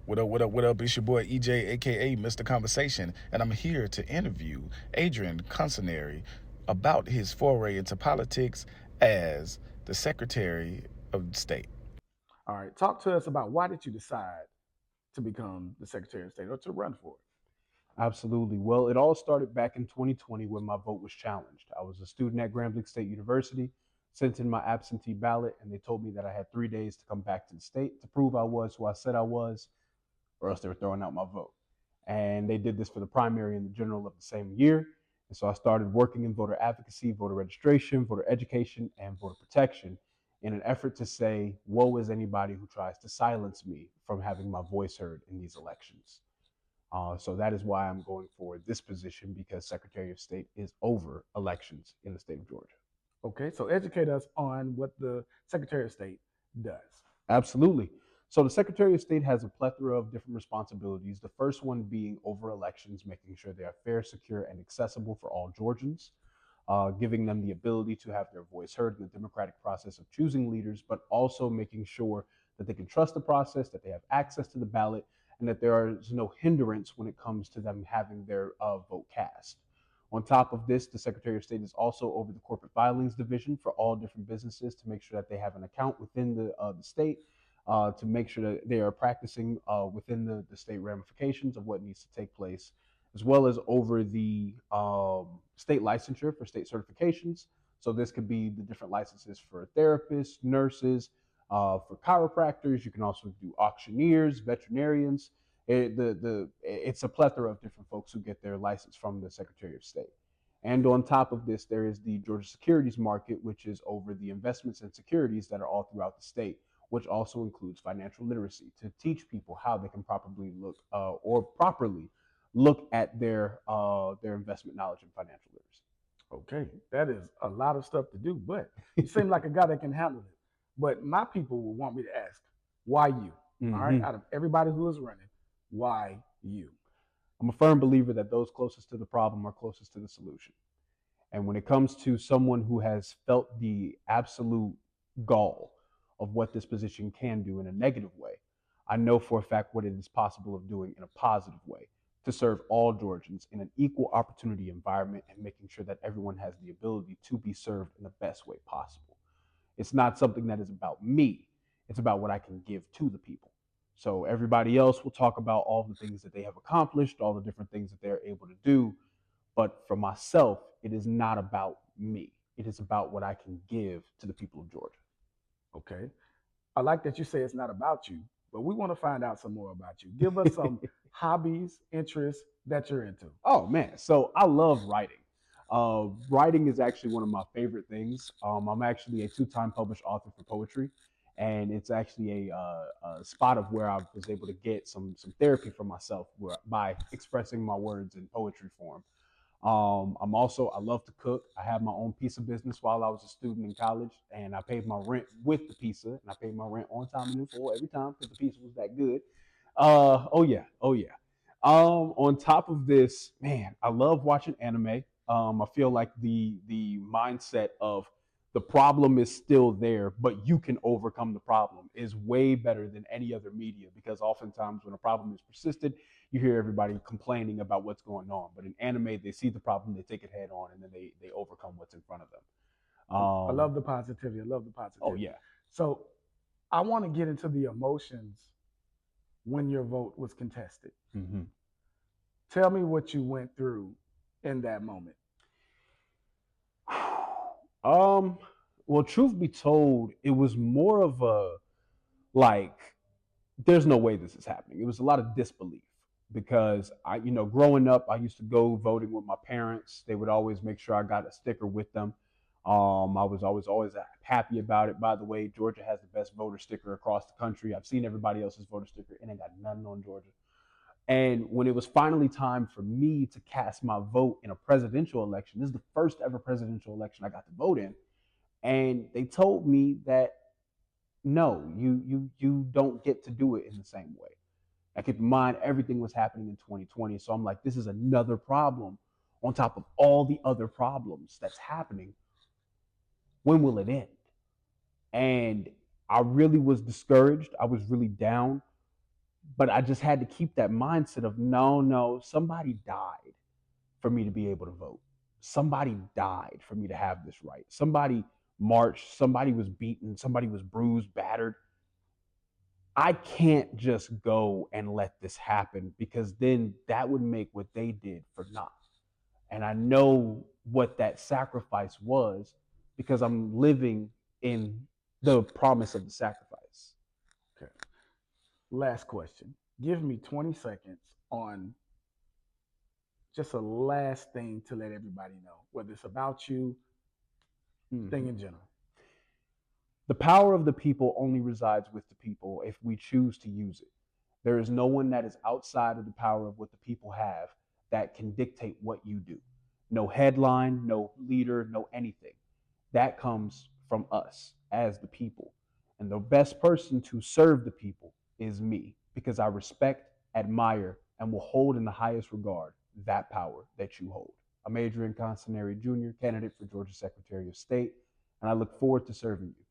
What up, what up, what up? It's your boy EJ, aka Mr. Conversation, and I'm here to interview Adrian Consonary about his foray into politics as the Secretary of State. All right, talk to us about why did you decide to become the Secretary of State or to run for it? Absolutely. Well, it all started back in 2020 when my vote was challenged. I was a student at Grambling State University, sent in my absentee ballot, and they told me that I had 3 days to come back to the state to prove I was who I said I was, or else they were throwing out my vote. And they did this for the primary and the general of the same year. And so I started working in voter advocacy, voter registration, voter education, and voter protection in an effort to say, woe is anybody who tries to silence me from having my voice heard in these elections. So that is why I'm going for this position because Secretary of State is over elections in the state of Georgia. Okay, so educate us on what the Secretary of State does. Absolutely. So the Secretary of State has a plethora of different responsibilities. The first one being over elections, making sure they are fair, secure, and accessible for all Georgians, giving them the ability to have their voice heard in the democratic process of choosing leaders, but also making sure that they can trust the process, that they have access to the ballot, and that there is no hindrance when it comes to them having their vote cast. On top of this, the Secretary of State is also over the corporate filings division for all different businesses to make sure that they have an account within the state, to make sure that they are practicing within the state ramifications of what needs to take place, as well as over the state licensure for state certifications. So this could be the different licenses for therapists, nurses, for chiropractors. You can also do auctioneers, veterinarians. It's a plethora of different folks who get their license from the Secretary of State. And on top of this, there is the Georgia securities market, which is over the investments and securities that are all throughout the state, which also includes financial literacy to teach people how they can properly look or properly look at their investment knowledge and financial literacy. Okay, that is a lot of stuff to do, but you seem like a guy that can handle it. But my people will want me to ask, why you? All right, Mm-hmm. out of everybody who is running, why you? I'm a firm believer that those closest to the problem are closest to the solution. And when it comes to someone who has felt the absolute gall of what this position can do in a negative way, I know for a fact what it is possible of doing in a positive way to serve all Georgians in an equal opportunity environment and making sure that everyone has the ability to be served in the best way possible. It's not something that is about me, it's about what I can give to the people. So everybody else will talk about all the things that they have accomplished, all the different things that they're able to do. But for myself, it is not about me. It is about what I can give to the people of Georgia. Okay, I like that you say it's not about you, but we want to find out some more about you. Give us some hobbies, interests that you're into. Oh man, so I love writing. Writing is actually one of my favorite things. I'm actually a two-time published author for poetry, and it's actually a spot of where I was able to get some therapy for myself by expressing my words in poetry form. I love to cook. I had my own pizza business while I was a student in college, and I paid my rent with the pizza, and I paid my rent on time and in full every time because the pizza was that good. Oh yeah, oh yeah. On top of this, man, I love watching anime. I feel like the mindset of the problem is still there, but you can overcome the problem is way better than any other media because oftentimes when a problem is persistent, you hear everybody complaining about what's going on. But in anime, they see the problem, they take it head on, and then they overcome what's in front of them. I love the positivity. I love the Oh positivity. yeah. So I want to get into the emotions when your vote was contested. Mm-hmm. Tell me what you went through in that moment. um, well, truth be told, it was more of a like, there's no way this is happening. It was a lot of disbelief because growing up, I used to go voting with my parents. They would always make sure I got a sticker with them. I was always happy about it. By the way, Georgia has the best voter sticker across the country. I've seen everybody else's voter sticker, and ain't got nothing on Georgia. And when it was finally time for me to cast my vote in a presidential election, this is the first ever presidential election I got to vote in. And they told me that no, you don't get to do it in the same way. Now keep in mind everything was happening in 2020. So I'm like, this is another problem on top of all the other problems that's happening. When will it end? And I really was discouraged. I was really down. But I just had to keep that mindset of no, somebody died for me to be able to vote. Somebody died for me to have this right. Somebody marched, somebody was beaten, somebody was bruised, battered. I can't just go and let this happen because then that would make what they did for naught. And I know what that sacrifice was because I'm living in the promise of the sacrifice. Okay. Last question. Give me 20 seconds on just a last thing to let everybody know, whether it's about you, thing in general. The power of the people only resides with the people if we choose to use it. There is no one that is outside of the power of what the people have that can dictate what you do. No headline, no leader, no anything. That comes from us as the people. And the best person to serve the people is me because I respect, admire, and will hold in the highest regard that power that you hold. I'm Adrian Consonary Jr., candidate for Georgia Secretary of State, and I look forward to serving you.